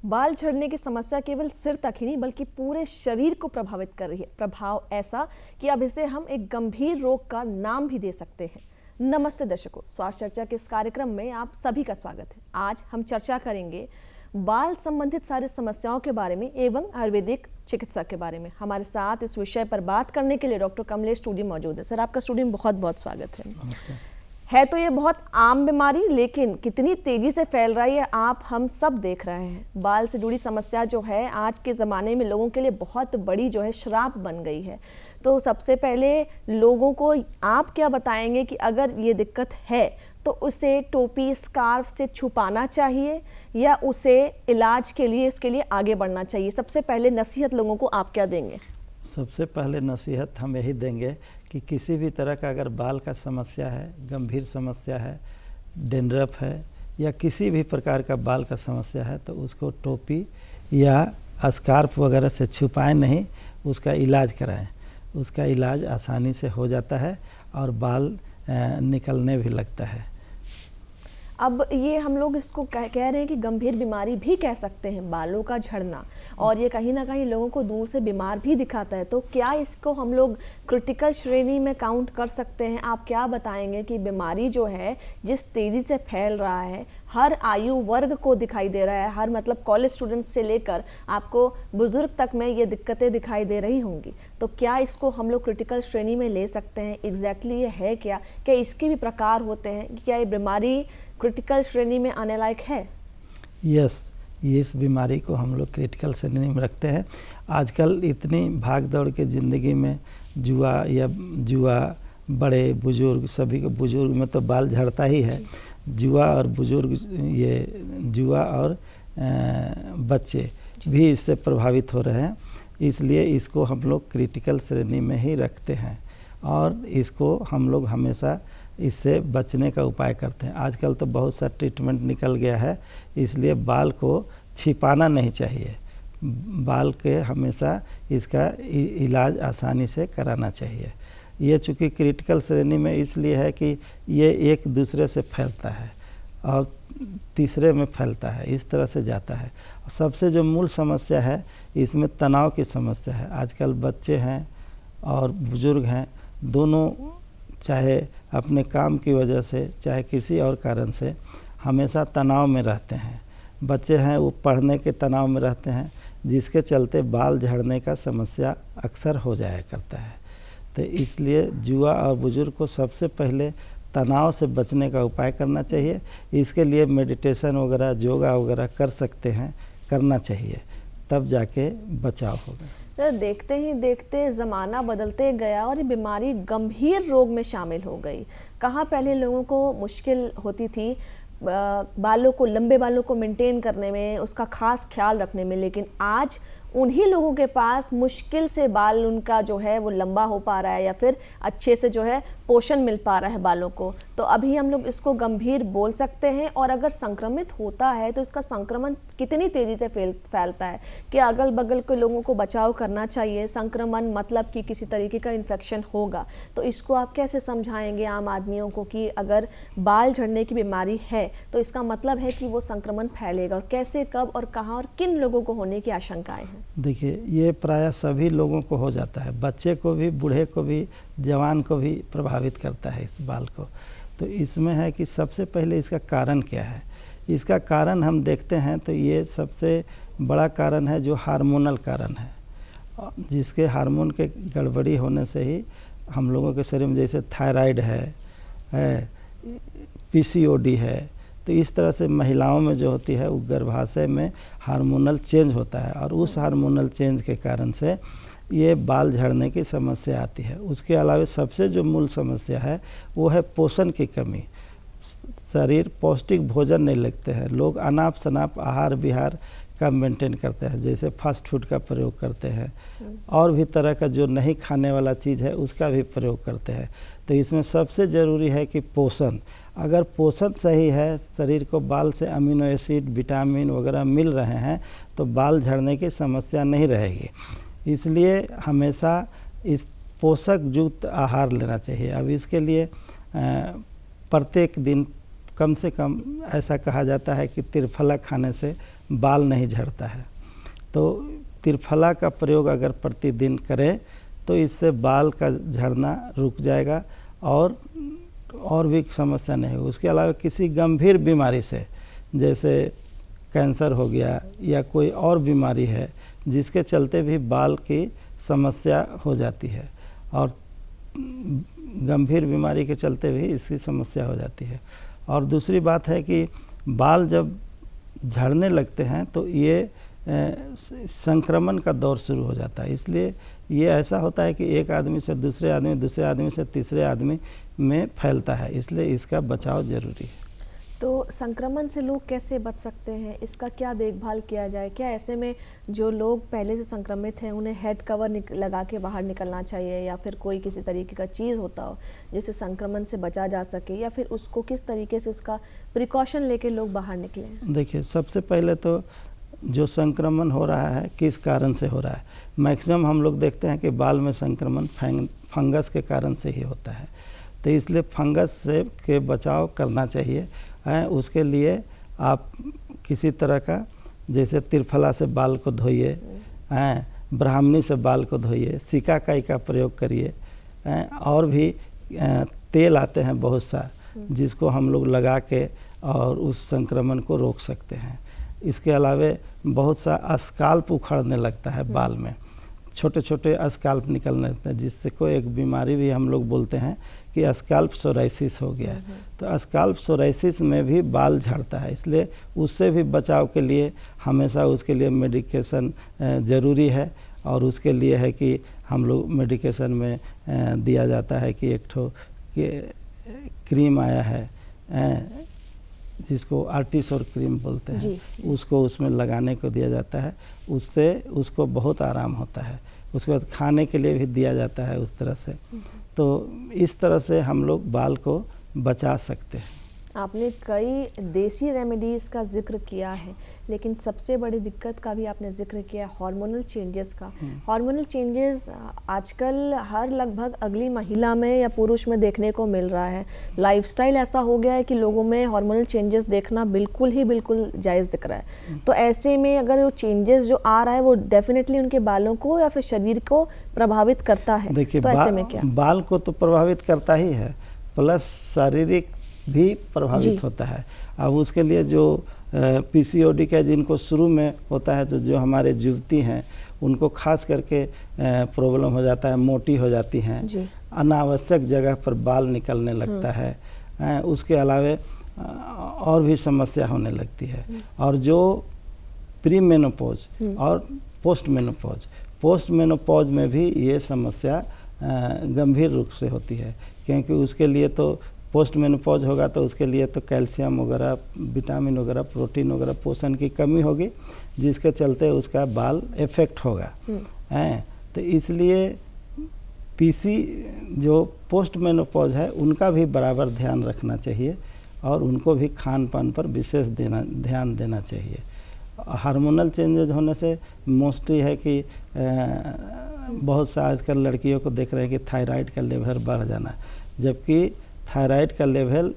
बाल झड़ने की समस्या केवल सिर तक ही नहीं बल्कि पूरे शरीर को प्रभावित कर रही है। प्रभाव ऐसा कि अब इसे हम एक गंभीर रोग का नाम भी दे सकते हैं। नमस्ते दर्शकों, स्वास्थ्य चर्चा के इस कार्यक्रम में आप सभी का स्वागत है। आज हम चर्चा करेंगे बाल संबंधित सारी समस्याओं के बारे में एवं आयुर्वेदिक चिकित्सा के बारे में। हमारे साथ इस विषय पर बात करने के लिए डॉक्टर कमलेश स्टूडियो मौजूद है। सर, आपका स्टूडियो में बहुत बहुत स्वागत है तो ये बहुत आम बीमारी लेकिन कितनी तेजी से फैल रही है आप हम सब देख रहे हैं। बाल से जुड़ी समस्या जो है आज के ज़माने में लोगों के लिए बहुत बड़ी जो है श्राप बन गई है। तो सबसे पहले लोगों को आप क्या बताएंगे कि अगर ये दिक्कत है तो उसे टोपी स्कार्फ से छुपाना चाहिए या उसे इलाज के लिए इसके लिए आगे बढ़ना चाहिए? सबसे पहले नसीहत लोगों को आप क्या देंगे? सबसे पहले नसीहत हम यही देंगे कि किसी भी तरह का अगर बाल का समस्या है, गंभीर समस्या है, डेंड्रफ है या किसी भी प्रकार का बाल का समस्या है तो उसको टोपी या स्कार्फ वगैरह से छुपाएं नहीं, उसका इलाज कराएं। उसका इलाज आसानी से हो जाता है और बाल निकलने भी लगता है। अब ये हम लोग इसको कह रहे हैं कि गंभीर बीमारी भी कह सकते हैं, बालों का झड़ना, और ये कहीं ना कहीं लोगों को दूर से बीमार भी दिखाता है। तो क्या इसको हम लोग क्रिटिकल श्रेणी में काउंट कर सकते हैं? आप क्या बताएंगे कि बीमारी जो है जिस तेज़ी से फैल रहा है, हर आयु वर्ग को दिखाई दे रहा है, हर मतलब कॉलेज स्टूडेंट्स से लेकर आपको बुजुर्ग तक में ये दिक्कतें दिखाई दे रही होंगी, तो क्या इसको हम लोग क्रिटिकल श्रेणी में ले सकते हैं? एग्जैक्टली ये है क्या इसके भी प्रकार होते हैं? क्या ये बीमारी क्रिटिकल श्रेणी में आने लायक है? यस, इस बीमारी को हम लोग क्रिटिकल श्रेणी में रखते हैं। आजकल इतनी भाग दौड़ के ज़िंदगी में जुआ बड़े बुजुर्ग सभी को, बुजुर्ग में तो बाल झड़ता ही है, जुआ और बुजुर्ग, ये जुआ और बच्चे भी इससे प्रभावित हो रहे हैं। इसलिए इसको हम लोग क्रिटिकल श्रेणी में ही रखते हैं और इसको हम लोग हमेशा इससे बचने का उपाय करते हैं। आजकल तो बहुत सा ट्रीटमेंट निकल गया है, इसलिए बाल को छिपाना नहीं चाहिए। बाल के हमेशा इसका इलाज आसानी से कराना चाहिए। ये चूँकि क्रिटिकल श्रेणी में इसलिए है कि ये एक दूसरे से फैलता है और तीसरे में फैलता है, इस तरह से जाता है। सबसे जो मूल समस्या है इसमें तनाव की समस्या है। आजकल बच्चे हैं और बुजुर्ग हैं, दोनों चाहे अपने काम की वजह से चाहे किसी और कारण से हमेशा तनाव में रहते हैं। बच्चे हैं वो पढ़ने के तनाव में रहते हैं, जिसके चलते बाल झड़ने का समस्या अक्सर हो जाया करता है। तो इसलिए जुआ और बुजुर्ग को सबसे पहले तनाव से बचने का उपाय करना चाहिए। इसके लिए मेडिटेशन वगैरह, योगा वगैरह कर सकते हैं, करना चाहिए, तब जाके बचाव होगा। तो देखते ही देखते ज़माना बदलते गया और ये बीमारी गंभीर रोग में शामिल हो गई। कहाँ पहले लोगों को मुश्किल होती थी बालों को, लंबे बालों को मेंटेन करने में, उसका खास ख्याल रखने में, लेकिन आज उन्हीं लोगों के पास मुश्किल से बाल उनका जो है वो लंबा हो पा रहा है या फिर अच्छे से जो है पोषण मिल पा रहा है बालों को। तो अभी हम लोग इसको गंभीर बोल सकते हैं। और अगर संक्रमित होता है तो इसका संक्रमण कितनी तेज़ी से फैलता है कि अगल बगल के लोगों को बचाव करना चाहिए? संक्रमण मतलब कि किसी तरीके का इन्फेक्शन होगा, तो इसको आप कैसे समझाएंगे आम आदमियों को कि अगर बाल झड़ने की बीमारी है तो इसका मतलब है कि वो संक्रमण फैलेगा, और कैसे, कब और कहाँ और किन लोगों को होने की आशंकाएं हैं? देखिए, ये प्रायः सभी लोगों को हो जाता है, बच्चे को भी, बूढ़े को भी, जवान को भी प्रभावित करता है इस बाल को। तो इसमें है कि सबसे पहले इसका कारण क्या है। इसका कारण हम देखते हैं तो ये सबसे बड़ा कारण है जो हार्मोनल कारण है, जिसके हार्मोन के गड़बड़ी होने से ही हम लोगों के शरीर में, जैसे थायराइड है, पीसीओडी है, तो इस तरह से महिलाओं में जो होती है वो गर्भाशय में हार्मोनल चेंज होता है और उस हार्मोनल चेंज के कारण से ये बाल झड़ने की समस्या आती है। उसके अलावा सबसे जो मूल समस्या है वो है पोषण की कमी। शरीर पौष्टिक भोजन नहीं लगते हैं, लोग अनाप शनाप आहार विहार का मेंटेन करते हैं, जैसे फास्ट फूड का प्रयोग करते हैं और भी तरह का जो नहीं खाने वाला चीज़ है उसका भी प्रयोग करते हैं। तो इसमें सबसे ज़रूरी है कि पोषण, अगर पोषण सही है, शरीर को बाल से अमीनो एसिड, विटामिन वगैरह मिल रहे हैं तो बाल झड़ने की समस्या नहीं रहेगी। इसलिए हमेशा इस पोषक युक्त आहार लेना चाहिए। अब इसके लिए प्रत्येक दिन कम से कम ऐसा कहा जाता है कि त्रिफला खाने से बाल नहीं झड़ता है। तो त्रिफला का प्रयोग अगर प्रतिदिन करें तो इससे बाल का झड़ना रुक जाएगा और भी समस्या नहीं होगी। उसके अलावा किसी गंभीर बीमारी से, जैसे कैंसर हो गया या कोई और बीमारी है जिसके चलते भी बाल की समस्या हो जाती है, और गंभीर बीमारी के चलते भी इसकी समस्या हो जाती है। और दूसरी बात है कि बाल जब झड़ने लगते हैं तो ये संक्रमण का दौर शुरू हो जाता है। इसलिए ये ऐसा होता है कि एक आदमी से दूसरे आदमी, दूसरे आदमी से तीसरे आदमी में फैलता है, इसलिए इसका बचाव ज़रूरी है। तो संक्रमण से लोग कैसे बच सकते हैं, इसका क्या देखभाल किया जाए? क्या ऐसे में जो लोग पहले से संक्रमित हैं उन्हें हेड कवर लगा के बाहर निकलना चाहिए, या फिर कोई किसी तरीके का चीज़ होता हो जिससे संक्रमण से बचा जा सके, या फिर उसको किस तरीके से उसका प्रिकॉशन लेके लोग बाहर निकलें? देखिए, सबसे पहले तो जो संक्रमण हो रहा है किस कारण से हो रहा है। मैक्सिमम हम लोग देखते हैं कि बाल में संक्रमण फंगस के कारण से ही होता है। तो इसलिए फंगस से के बचाव करना चाहिए। उसके लिए आप किसी तरह का, जैसे त्रिफला से बाल को धोइए, ब्राह्मणी से बाल को धोइए, सिकाकाई का प्रयोग करिए, और भी तेल आते हैं बहुत सा जिसको हम लोग लगा के और उस संक्रमण को रोक सकते हैं। इसके अलावे बहुत सा स्काल्प उखड़ने लगता है बाल में, छोटे छोटे स्काल्प निकलने लगते हैं, जिससे कोई एक बीमारी भी हम लोग बोलते हैं कि स्काल्प सोराइसिस हो गया। तो स्काल्प सोराइसिस में भी बाल झड़ता है, इसलिए उससे भी बचाव के लिए हमेशा उसके लिए मेडिकेशन ज़रूरी है। और उसके लिए है कि हम लोग मेडिकेशन में दिया जाता है कि एक ठो क्रीम आया है जिसको आर्टिसोर क्रीम बोलते हैं, उसको उसमें लगाने को दिया जाता है, उससे उसको बहुत आराम होता है। उसके बाद खाने के लिए भी दिया जाता है उस तरह से। तो इस तरह से हम लोग बाल को बचा सकते हैं। आपने कई देसी रेमेडीज़ का जिक्र किया है, लेकिन सबसे बड़ी दिक्कत का भी आपने जिक्र किया हार्मोनल चेंजेस का। हार्मोनल चेंजेस आजकल हर लगभग अगली महिला में या पुरुष में देखने को मिल रहा है। लाइफस्टाइल ऐसा हो गया है कि लोगों में हार्मोनल चेंजेस देखना बिल्कुल जायज़ दिख रहा है। तो ऐसे में अगर वो चेंजेस जो आ रहा है वो डेफिनेटली उनके बालों को या फिर शरीर को प्रभावित करता है। देखिए, तो ऐसे में क्या बाल को तो प्रभावित करता ही है, प्लस शारीरिक भी प्रभावित होता है। अब उसके लिए जो पीसीओडी का जिनको शुरू में होता है, तो जो हमारे युवती हैं उनको खास करके प्रॉब्लम हो जाता है, मोटी हो जाती हैं, अनावश्यक जगह पर बाल निकलने लगता है। उसके अलावे और भी समस्या होने लगती है। और जो प्री मेनोपॉज और पोस्ट मेनोपॉज में भी ये समस्या गंभीर रूप से होती है, क्योंकि उसके लिए तो पोस्ट मेनोपॉज होगा तो उसके लिए तो कैल्शियम वगैरह, विटामिन वगैरह, प्रोटीन वगैरह, पोषण की कमी होगी, जिसके चलते उसका बाल इफेक्ट होगा। तो इसलिए पीसी जो पोस्ट मेनोपॉज है उनका भी बराबर ध्यान रखना चाहिए, और उनको भी खान पान पर विशेष ध्यान देना चाहिए। हार्मोनल चेंजेज होने से मोस्टली है कि बहुत सा आजकल लड़कियों को देख रहे हैं कि थायराइड का लेवल बढ़ जाना, जबकि थायराइड का लेवल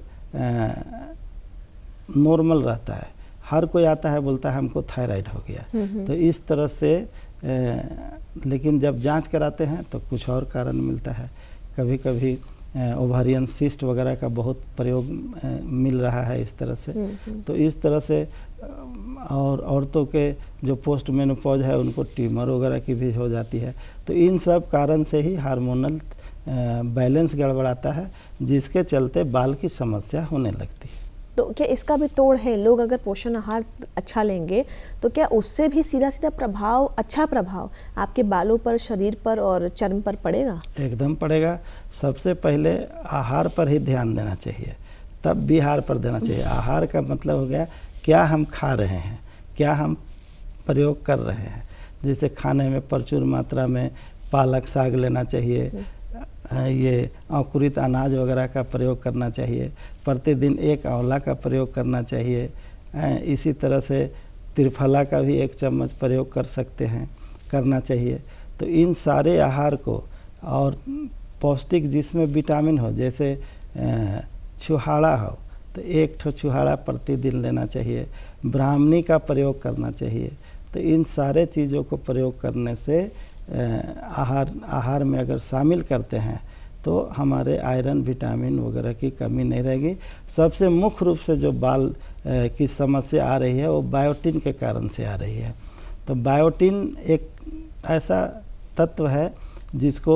नॉर्मल रहता है। हर कोई आता है बोलता है हमको थायराइड हो गया। तो इस तरह से लेकिन जब जांच कराते हैं तो कुछ और कारण मिलता है। कभी कभी ओवारियन सिस्ट वगैरह का बहुत प्रयोग मिल रहा है इस तरह से। तो इस तरह से और औरतों के जो पोस्ट मेनोपॉज है उनको ट्यूमर वगैरह की भी हो जाती है। तो इन सब कारण से ही हार्मोनल बैलेंस गड़बड़ाता है, जिसके चलते बाल की समस्या होने लगती है। तो क्या इसका भी तोड़ है? लोग अगर पोषण आहार अच्छा लेंगे तो क्या उससे भी सीधा अच्छा प्रभाव आपके बालों पर, शरीर पर और चर्म पर पड़ेगा? एकदम पड़ेगा। सबसे पहले आहार पर ही ध्यान देना चाहिए, तब विहार पर देना चाहिए। आहार का मतलब हो गया क्या हम खा रहे हैं, क्या हम प्रयोग कर रहे हैं। जैसे खाने में प्रचुर मात्रा में पालक साग लेना चाहिए, ये अंकुरित अनाज वगैरह का प्रयोग करना चाहिए, प्रतिदिन एक आंवला का प्रयोग करना चाहिए। इसी तरह से त्रिफला का भी 1 चम्मच प्रयोग करना चाहिए। तो इन सारे आहार को, और पौष्टिक जिसमें विटामिन हो, जैसे छुहाड़ा हो तो 1 ठो छुहाड़ा प्रतिदिन लेना चाहिए, ब्राह्मणी का प्रयोग करना चाहिए। तो इन सारे चीज़ों को प्रयोग करने से आहार में अगर शामिल करते हैं तो हमारे आयरन विटामिन वगैरह की कमी नहीं रहेगी। सबसे मुख्य रूप से जो बाल की समस्या आ रही है वो बायोटिन के कारण से आ रही है। तो बायोटिन एक ऐसा तत्व है जिसको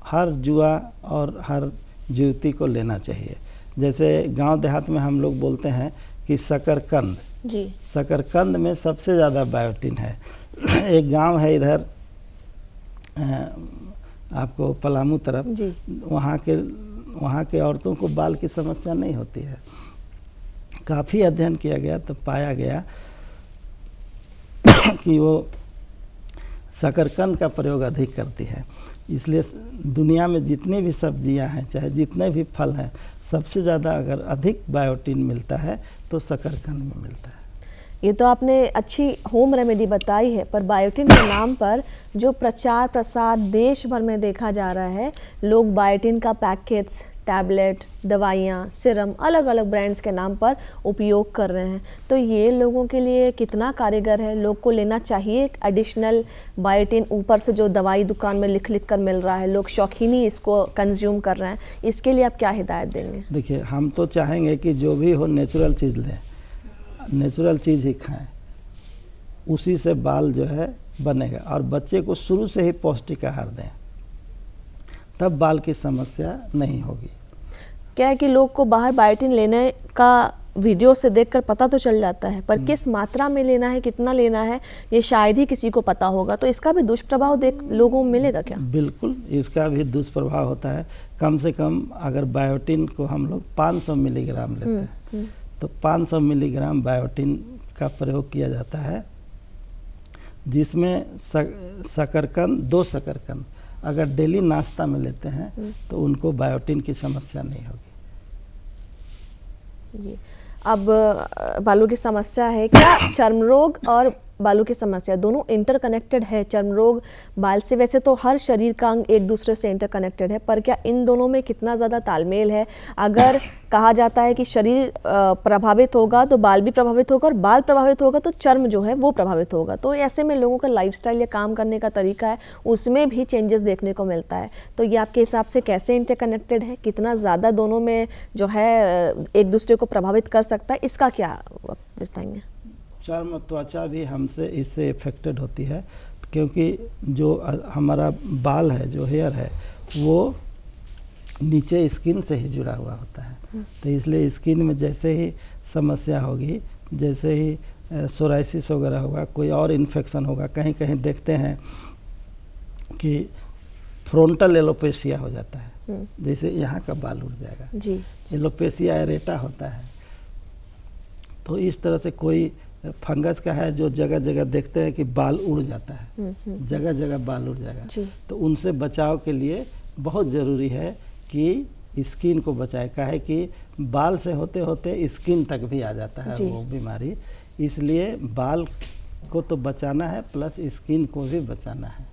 हर जुआ और हर युवती को लेना चाहिए। जैसे गांव देहात में हम लोग बोलते हैं कि शकरकंद, जी, शकरकंद में सबसे ज़्यादा बायोटिन है। एक गांव है इधर आपको पलामू तरफ, जी, वहाँ के औरतों को बाल की समस्या नहीं होती है। काफ़ी अध्ययन किया गया तो पाया गया कि वो शकरकंद का प्रयोग अधिक करती है। इसलिए दुनिया में जितनी भी सब्जियां हैं, चाहे जितने भी फल हैं, सबसे ज़्यादा अगर अधिक बायोटिन मिलता है तो शकरकंद में मिलता है। ये तो आपने अच्छी होम रेमेडी बताई है, पर बायोटिन के नाम पर जो प्रचार प्रसार देश भर में देखा जा रहा है, लोग बायोटिन का पैकेट्स, टैबलेट, दवाइयाँ, सिरम अलग अलग ब्रांड्स के नाम पर उपयोग कर रहे हैं। तो ये लोगों के लिए कितना कारगर है? लोग को लेना चाहिए एडिशनल बायोटिन, ऊपर से जो दवाई दुकान में लिख लिख कर मिल रहा है, लोग शौकीनी इसको कंज्यूम कर रहे हैं। इसके लिए आप क्या हिदायत देंगे? देखिए, हम तो चाहेंगे कि जो भी हो नेचुरल चीज़ लें, नेचुरल चीज़ ही खाएं, उसी से बाल जो है बनेगा। और बच्चे को शुरू से ही पौष्टिक आहार दें, तब बाल की समस्या नहीं होगी। क्या है कि लोग को बाहर बायोटिन लेने का वीडियो से देखकर पता तो चल जाता है, पर किस मात्रा में लेना है, कितना लेना है, ये शायद ही किसी को पता होगा। तो इसका भी दुष्प्रभाव देख लोगों में मिलेगा क्या? बिल्कुल, इसका भी दुष्प्रभाव होता है। कम से कम अगर बायोटिन को हम लोग 500 मिलीग्राम लेते हैं तो 500 मिलीग्राम बायोटिन का प्रयोग किया जाता है, जिसमें शकरकंद, 2 शकरकंद अगर डेली नाश्ता में लेते हैं तो उनको बायोटिन की समस्या नहीं होगी। जी, अब बालों की समस्या है, क्या चर्म रोग और बालों की समस्या दोनों इंटरकनेक्टेड है? चर्म रोग बाल से, वैसे तो हर शरीर का अंग एक दूसरे से इंटरकनेक्टेड है, पर क्या इन दोनों में कितना ज़्यादा तालमेल है? अगर कहा जाता है कि शरीर प्रभावित होगा तो बाल भी प्रभावित होगा, और बाल प्रभावित होगा तो चर्म जो है वो प्रभावित होगा। तो ऐसे में लोगों का लाइफस्टाइल या काम करने का तरीका है, उसमें भी चेंजेस देखने को मिलता है। तो ये आपके हिसाब से कैसे इंटरकनेक्टेड है? कितना ज़्यादा दोनों में जो है एक दूसरे को प्रभावित कर सकता है? इसका क्या बताएंगे? चर्म, त्वचा भी हमसे इससे इफेक्टेड होती है, क्योंकि जो हमारा बाल है, जो हेयर है, वो नीचे स्किन से ही जुड़ा हुआ होता है। तो इसलिए स्किन में जैसे ही समस्या होगी, जैसे ही सोराइसिस वगैरह होगा, कोई और इन्फेक्शन होगा, कहीं कहीं देखते हैं कि फ्रंटल एलोपेशिया हो जाता है, जैसे यहाँ का बाल उड़ जाएगा, जी, एलोपेशिया एरेटा होता है। तो इस तरह से कोई फंगस का है जो जगह जगह देखते हैं कि बाल उड़ जाता है, जगह जगह बाल उड़ जाएगा। तो उनसे बचाव के लिए बहुत ज़रूरी है कि स्किन को बचाए। काहे कि बाल से होते होते स्किन तक भी आ जाता है वो बीमारी, इसलिए बाल को तो बचाना है, प्लस स्किन को भी बचाना है।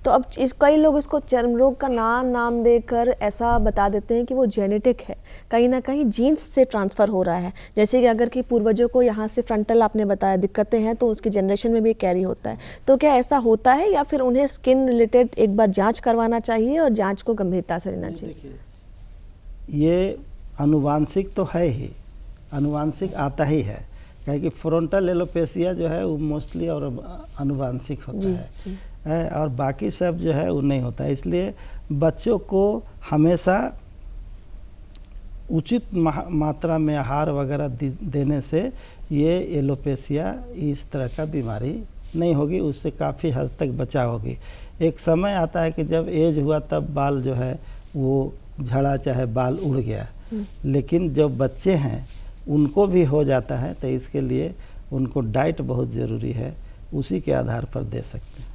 तो अब कई लोग इसको चर्म रोग का नाम देकर ऐसा बता देते हैं कि वो जेनेटिक है, कहीं ना कहीं जीन्स से ट्रांसफ़र हो रहा है। जैसे कि अगर कि पूर्वजों को यहाँ से फ्रंटल आपने बताया दिक्कतें हैं, तो उसकी जनरेशन में भी कैरी होता है। तो क्या ऐसा होता है, या फिर उन्हें स्किन रिलेटेड एक बार जांच करवाना चाहिए और जांच को गंभीरता से लेना चाहिए? देखिए, ये अनुवांशिक तो है ही, अनुवांशिक आता ही है, कहे कि फ्रंटल एलोपेशिया जो है वो मोस्टली और अनुवांशिक होता है, और बाकी सब जो है वो नहीं होता है। इसलिए बच्चों को हमेशा उचित मात्रा में आहार वगैरह देने से ये एलोपेशिया, इस तरह का बीमारी नहीं होगी, उससे काफ़ी हद तक बचाव होगी। एक समय आता है कि जब एज हुआ तब बाल जो है वो झड़ा, चाहे बाल उड़ गया, लेकिन जो बच्चे हैं उनको भी हो जाता है, तो इसके लिए उनको डाइट बहुत ज़रूरी है, उसी के आधार पर दे सकते हैं।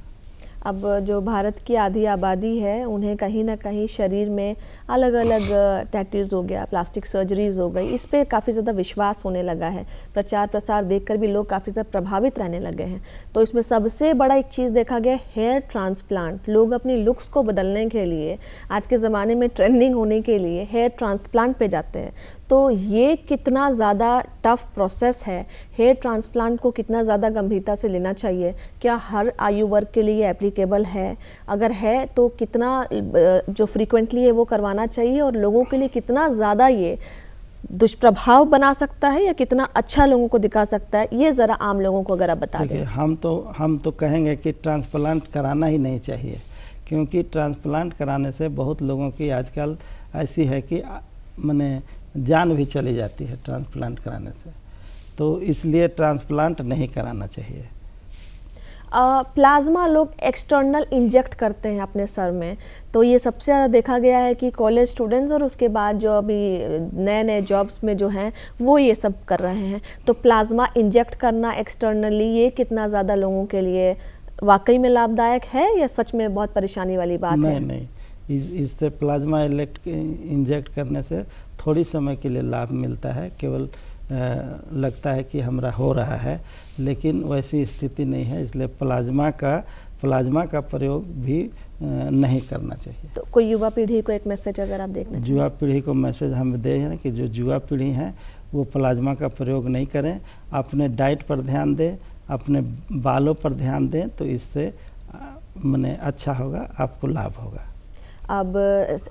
अब जो भारत की आधी आबादी है उन्हें कहीं ना कहीं शरीर में अलग अलग टैटूज हो गया, प्लास्टिक सर्जरीज हो गई, इस पे काफ़ी ज़्यादा विश्वास होने लगा है। प्रचार प्रसार देखकर भी लोग काफ़ी ज़्यादा प्रभावित रहने लगे हैं। तो इसमें सबसे बड़ा एक चीज़ देखा गया, हेयर ट्रांसप्लांट। लोग अपनी लुक्स को बदलने के लिए, आज के ज़माने में ट्रेंडिंग होने के लिए हेयर ट्रांसप्लांट पे जाते हैं। तो ये कितना ज़्यादा टफ प्रोसेस है, हेयर ट्रांसप्लांट को कितना ज़्यादा गंभीरता से लेना चाहिए, क्या हर आयु वर्ग के लिए एप्लीकेबल है, अगर है तो कितना जो फ्रीक्वेंटली है वो करवाना चाहिए, और लोगों के लिए कितना ज़्यादा ये दुष्प्रभाव बना सकता है या कितना अच्छा लोगों को दिखा सकता है, ये ज़रा आम लोगों को अगर आप बता दें। हम तो कहेंगे कि ट्रांसप्लांट कराना ही नहीं चाहिए, क्योंकि ट्रांसप्लांट कराने से बहुत लोगों की आजकल ऐसी है कि माने जान भी चली जाती है ट्रांसप्लांट कराने से, तो इसलिए ट्रांसप्लांट नहीं कराना चाहिए। प्लाज्मा लोग एक्सटर्नल इंजेक्ट करते हैं अपने सर में, तो ये सबसे ज़्यादा देखा गया है कि कॉलेज स्टूडेंट्स और उसके बाद जो अभी नए नए जॉब्स में जो हैं वो ये सब कर रहे हैं। तो प्लाज्मा इंजेक्ट करना एक्सटर्नली, ये कितना ज़्यादा लोगों के लिए वाकई में लाभदायक है या सच में बहुत परेशानी वाली बात है? नहीं, इससे प्लाज्मा इंजेक्ट करने से थोड़ी समय के लिए लाभ मिलता है, केवल लगता है कि हमरा हो रहा है, लेकिन वैसी स्थिति नहीं है। इसलिए प्लाज्मा का प्रयोग भी नहीं करना चाहिए। तो कोई युवा पीढ़ी को एक मैसेज अगर आप देखना चाहिए? युवा पीढ़ी को मैसेज हम दे हैं कि जो युवा पीढ़ी है वो प्लाज्मा का प्रयोग नहीं करें, अपने डाइट पर ध्यान दें, अपने बालों पर ध्यान दें, तो इससे माने अच्छा होगा, आपको लाभ होगा। अब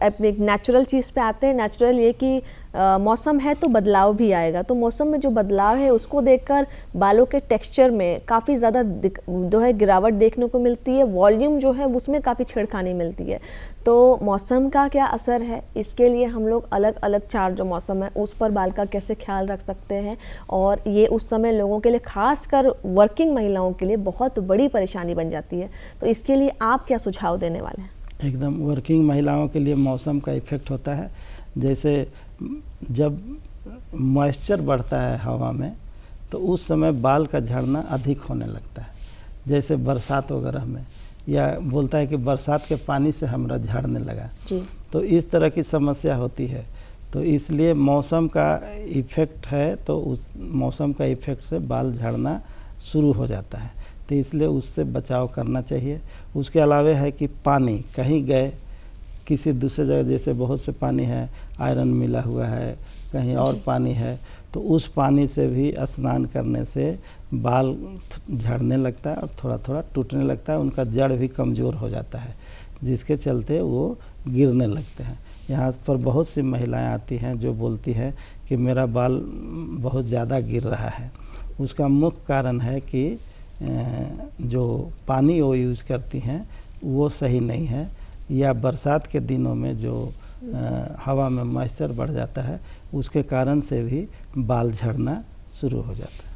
अपने नेचुरल चीज़ पे आते हैं। नेचुरल ये कि मौसम है तो बदलाव भी आएगा, तो मौसम में जो बदलाव है उसको देखकर बालों के टेक्सचर में काफ़ी ज़्यादा जो है गिरावट देखने को मिलती है, वॉल्यूम जो है उसमें काफ़ी छेड़खानी मिलती है। तो मौसम का क्या असर है, इसके लिए हम लोग अलग अलग 4 जो मौसम है उस पर बाल का कैसे ख्याल रख सकते हैं, और ये उस समय लोगों के लिए, खासकर वर्किंग महिलाओं के लिए बहुत बड़ी परेशानी बन जाती है। तो इसके लिए आप क्या सुझाव देने वाले हैं? एकदम वर्किंग महिलाओं के लिए मौसम का इफ़ेक्ट होता है। जैसे जब मॉइस्चर बढ़ता है हवा में, तो उस समय बाल का झड़ना अधिक होने लगता है। जैसे बरसात वगैरह में, या बोलता है कि बरसात के पानी से हमरा झड़ने लगा जी। तो इस तरह की समस्या होती है। तो इसलिए मौसम का इफ़ेक्ट है, तो उस मौसम का इफ़ेक्ट से बाल झड़ना शुरू हो जाता है, तो इसलिए उससे बचाव करना चाहिए। उसके अलावा है कि पानी, कहीं गए किसी दूसरे जगह, जैसे बहुत से पानी है, आयरन मिला हुआ है, कहीं और पानी है, तो उस पानी से भी स्नान करने से बाल झड़ने लगता है और थोड़ा थोड़ा टूटने लगता है, उनका जड़ भी कमज़ोर हो जाता है, जिसके चलते वो गिरने लगते हैं। यहाँ पर बहुत सी महिलाएं आती हैं जो बोलती हैं कि मेरा बाल बहुत ज़्यादा गिर रहा है। उसका मुख्य कारण है कि जो पानी वो यूज़ करती हैं वो सही नहीं है, या बरसात के दिनों में जो हवा में मॉइस्चर बढ़ जाता है उसके कारण से भी बाल झड़ना शुरू हो जाता है।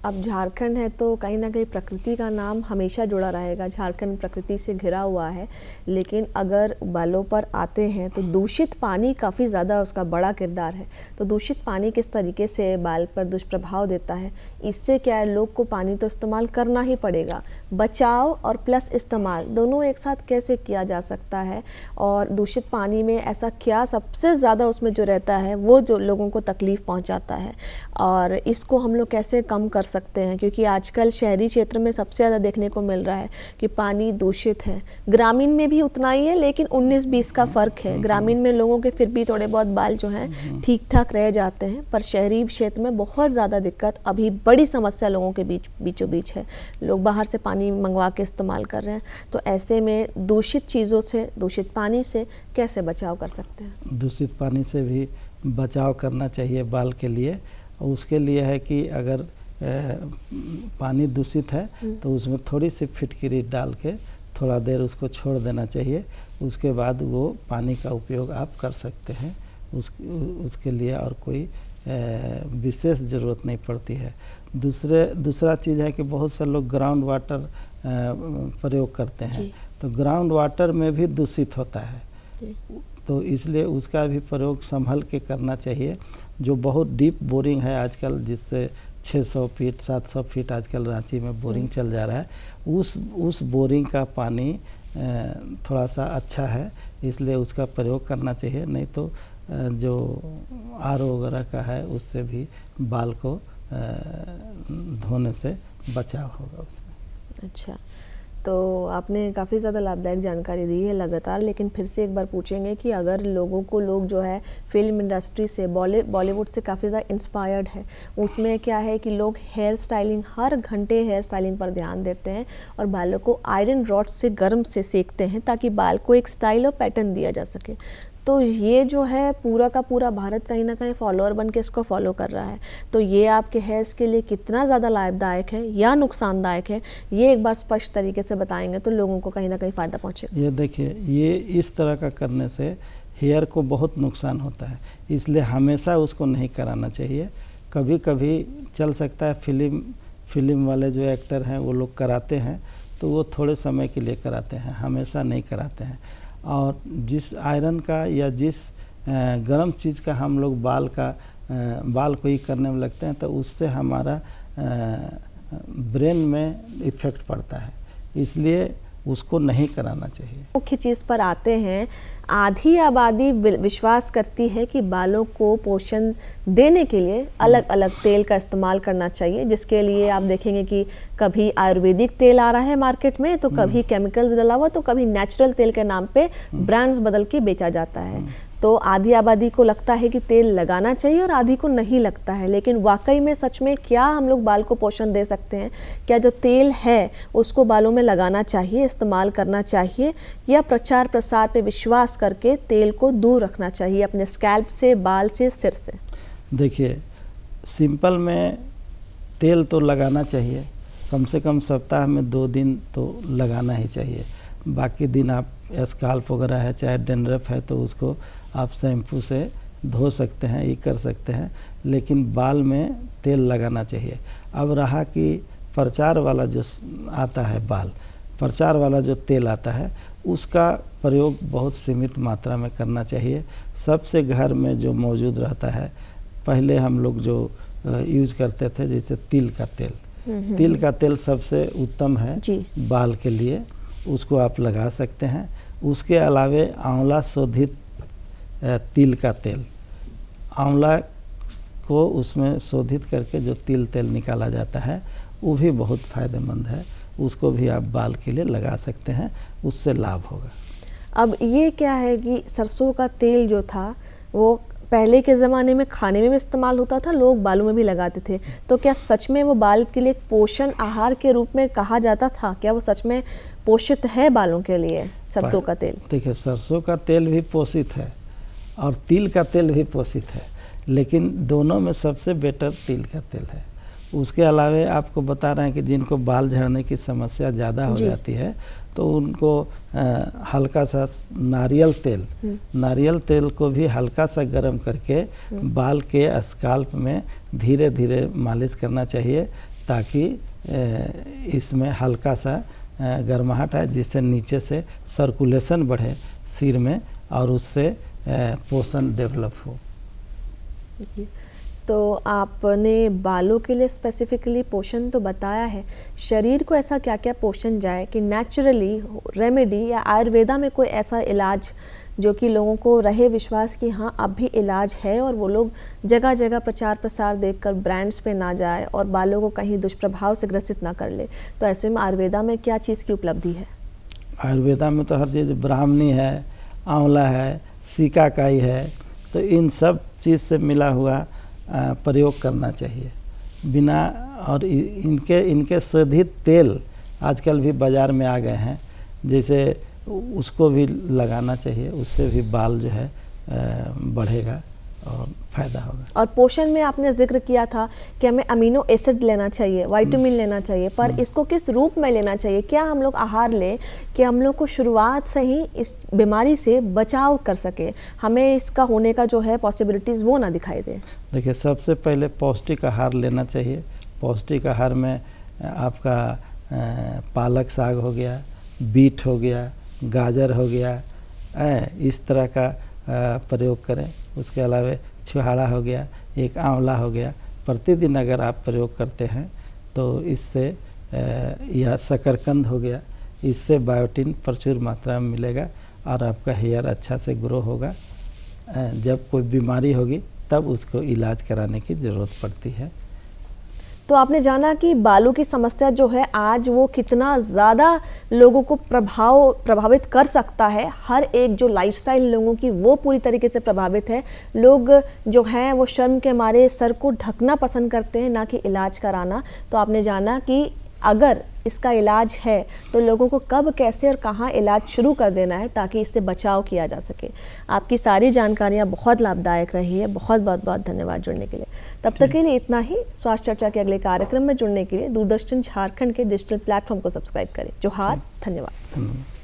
अब झारखंड है तो कहीं ना कहीं प्रकृति का नाम हमेशा जुड़ा रहेगा। झारखंड प्रकृति से घिरा हुआ है, लेकिन अगर बालों पर आते हैं तो दूषित पानी काफ़ी ज़्यादा उसका बड़ा किरदार है। तो दूषित पानी किस तरीके से बाल पर दुष्प्रभाव देता है, इससे क्या है, लोग को पानी तो इस्तेमाल करना ही पड़ेगा। बचाव और प्लस इस्तेमाल दोनों एक साथ कैसे किया जा सकता है, और दूषित पानी में ऐसा क्या सबसे ज़्यादा उसमें जो रहता है वो जो लोगों को तकलीफ़ पहुँचाता है, और इसको हम लोग कैसे कम कर सकते हैं? क्योंकि आजकल शहरी क्षेत्र में सबसे ज़्यादा देखने को मिल रहा है कि पानी दूषित है। ग्रामीण में भी उतना ही है, लेकिन 19-20 का फ़र्क है। ग्रामीण में लोगों के फिर भी थोड़े बहुत बाल जो हैं ठीक ठाक रह जाते हैं, पर शहरी क्षेत्र में बहुत ज़्यादा दिक्कत, अभी बड़ी समस्या लोगों के बीचों बीच है। लोग बाहर से पानी मंगवा के इस्तेमाल कर रहे हैं। तो ऐसे में दूषित चीज़ों से, दूषित पानी से कैसे बचाव कर सकते हैं? दूषित पानी से भी बचाव करना चाहिए बाल के लिए। उसके लिए है कि अगर पानी दूषित है तो उसमें थोड़ी सी फिटकिरी डाल के थोड़ा देर उसको छोड़ देना चाहिए। उसके बाद वो पानी का उपयोग आप कर सकते हैं। उसके लिए और कोई विशेष ज़रूरत नहीं पड़ती है। दूसरा चीज़ है कि बहुत से लोग ग्राउंड वाटर प्रयोग करते हैं, तो ग्राउंड वाटर में भी दूषित होता है, तो इसलिए उसका भी प्रयोग संभल के करना चाहिए। जो बहुत डीप बोरिंग है आजकल, जिससे 600 फीट 700 फीट आजकल रांची में बोरिंग चल जा रहा है। उस बोरिंग का पानी थोड़ा सा अच्छा है, इसलिए उसका प्रयोग करना चाहिए। नहीं तो जो आरओ वगैरह का है उससे भी बाल को धोने से बचाव होगा उसमें। अच्छा, तो आपने काफ़ी ज़्यादा लाभदायक जानकारी दी है लगातार, लेकिन फिर से एक बार पूछेंगे कि अगर लोग जो है फिल्म इंडस्ट्री से बॉलीवुड से काफ़ी ज़्यादा इंस्पायर्ड है, उसमें क्या है कि लोग हेयर स्टाइलिंग, हर घंटे हेयर स्टाइलिंग पर ध्यान देते हैं और बालों को आयरन रॉड से गर्म से सेकते हैं ताकि बाल को एक स्टाइल और पैटर्न दिया जा सके। तो ये जो है पूरा का पूरा भारत कहीं ना कहीं फॉलोअर बन के इसको फॉलो कर रहा है। तो ये आपके हेयर्स के लिए कितना ज़्यादा लाभदायक है या नुकसानदायक है, ये एक बार स्पष्ट तरीके से बताएंगे तो लोगों को कहीं ना कहीं फ़ायदा पहुँचेगा। ये देखिए, ये इस तरह का करने से हेयर को बहुत नुकसान होता है, इसलिए हमेशा उसको नहीं कराना चाहिए। कभी कभी चल सकता है, फिल्म वाले जो एक्टर हैं वो लोग कराते हैं तो वो थोड़े समय के लिए कराते हैं, हमेशा नहीं कराते हैं। और जिस आयरन का या जिस गर्म चीज़ का हम लोग बाल को ही करने में लगते हैं तो उससे हमारा ब्रेन में इफ़ेक्ट पड़ता है, इसलिए उसको नहीं कराना चाहिए। मुख्य चीज़ पर आते हैं, आधी आबादी विश्वास करती है कि बालों को पोषण देने के लिए अलग अलग तेल का इस्तेमाल करना चाहिए, जिसके लिए आप देखेंगे कि कभी आयुर्वेदिक तेल आ रहा है मार्केट में, तो कभी केमिकल्स डला हुआ, तो कभी नेचुरल तेल के नाम पे ब्रांड्स बदल के बेचा जाता है। तो आधी आबादी को लगता है कि तेल लगाना चाहिए और आधी को नहीं लगता है। लेकिन वाकई में सच में क्या हम लोग बाल को पोषण दे सकते हैं? क्या जो तेल है उसको बालों में लगाना चाहिए, इस्तेमाल करना चाहिए, या प्रचार प्रसार पे विश्वास करके तेल को दूर रखना चाहिए अपने स्कैल्प से, बाल से, सिर से? देखिए, सिंपल में तेल तो लगाना चाहिए, कम से कम सप्ताह में 2 दिन तो लगाना ही चाहिए। बाकी दिन आप स्काल्प वगैरह है, चाहे डेंड्रफ है, तो उसको आप शैम्पू से धो सकते हैं, ये कर सकते हैं, लेकिन बाल में तेल लगाना चाहिए। अब रहा कि प्रचार वाला जो आता है प्रचार वाला जो तेल आता है, उसका प्रयोग बहुत सीमित मात्रा में करना चाहिए। सबसे घर में जो मौजूद रहता है, पहले हम लोग जो यूज करते थे, जैसे तिल का तेल सबसे उत्तम है बाल के लिए, उसको आप लगा सकते हैं। उसके अलावे आंवला शोधित तिल का तेल, आंवला को उसमें शोधित करके जो तिल तेल निकाला जाता है, वो भी बहुत फ़ायदेमंद है, उसको भी आप बाल के लिए लगा सकते हैं, उससे लाभ होगा। अब ये क्या है कि सरसों का तेल जो था वो पहले के ज़माने में खाने में भी इस्तेमाल होता था, लोग बालों में भी लगाते थे, तो क्या सच में वो बाल के लिए पोषण आहार के रूप में कहा जाता था? क्या वो सच में पोषित है बालों के लिए सरसों का तेल? देखिए, सरसों का तेल भी पोषित है और तिल का तेल भी पोषित है, लेकिन दोनों में सबसे बेटर तिल का तेल है। उसके अलावे आपको बता रहे हैं कि जिनको बाल झड़ने की समस्या ज़्यादा हो जाती है, तो उनको हल्का सा नारियल तेल को भी हल्का सा गर्म करके बाल के स्काल्प में धीरे धीरे मालिश करना चाहिए, ताकि इसमें हल्का सा गर्माहट आए, जिससे नीचे से सर्कुलेशन बढ़े सिर में और उससे पोषण डेवलप हो। तो आपने बालों के लिए स्पेसिफिकली पोषण तो बताया है, शरीर को ऐसा क्या क्या पोषण जाए कि नेचुरली रेमेडी या आयुर्वेदा में कोई ऐसा इलाज जो कि लोगों को रहे विश्वास कि हाँ अब भी इलाज है, और वो लोग जगह जगह प्रचार प्रसार देखकर ब्रांड्स पे ना जाए और बालों को कहीं दुष्प्रभाव से ग्रसित ना कर ले? तो ऐसे में आयुर्वेदा में क्या चीज़ की उपलब्धि है? आयुर्वेदा में तो हर चीज़, ब्राह्मणी है, आंवला है, सिकाकाई है, तो इन सब चीज़ से मिला हुआ प्रयोग करना चाहिए बिना। और इनके शोधित तेल आजकल भी बाज़ार में आ गए हैं, जैसे उसको भी लगाना चाहिए, उससे भी बाल जो है बढ़ेगा और फ़ायदा होगा। और पोषण में आपने जिक्र किया था कि हमें अमीनो एसिड लेना चाहिए, विटामिन लेना चाहिए, पर इसको किस रूप में लेना चाहिए? क्या हम लोग आहार लें कि हम लोग को शुरुआत से ही इस बीमारी से बचाव कर सके, हमें इसका होने का जो है पॉसिबिलिटीज़ वो ना दिखाई दे? देखिए, सबसे पहले पौष्टिक आहार लेना चाहिए। पौष्टिक आहार में आपका पालक साग हो गया, बीट हो गया, गाजर हो गया, इस तरह का प्रयोग करें। उसके अलावा छुहारा हो गया, एक आंवला हो गया, प्रतिदिन अगर आप प्रयोग करते हैं तो इससे या शकरकंद हो गया, इससे बायोटिन प्रचुर मात्रा में मिलेगा और आपका हेयर अच्छा से ग्रो होगा। जब कोई बीमारी होगी तब उसको इलाज कराने की ज़रूरत पड़ती है। तो आपने जाना कि बालों की समस्या जो है आज वो कितना ज़्यादा लोगों को प्रभावित कर सकता है। हर एक जो लाइफस्टाइल लोगों की वो पूरी तरीके से प्रभावित है। लोग जो हैं वो शर्म के मारे सर को ढकना पसंद करते हैं, ना कि इलाज कराना। तो आपने जाना कि अगर इसका इलाज है तो लोगों को कब, कैसे और कहाँ इलाज शुरू कर देना है ताकि इससे बचाव किया जा सके। आपकी सारी जानकारियाँ बहुत लाभदायक रही है। बहुत बहुत धन्यवाद जुड़ने के लिए। तब तक के लिए इतना ही। स्वास्थ्य चर्चा के अगले कार्यक्रम में जुड़ने के लिए दूरदर्शन झारखंड के डिजिटल प्लेटफॉर्म को सब्सक्राइब करें। जोहार, धन्यवाद।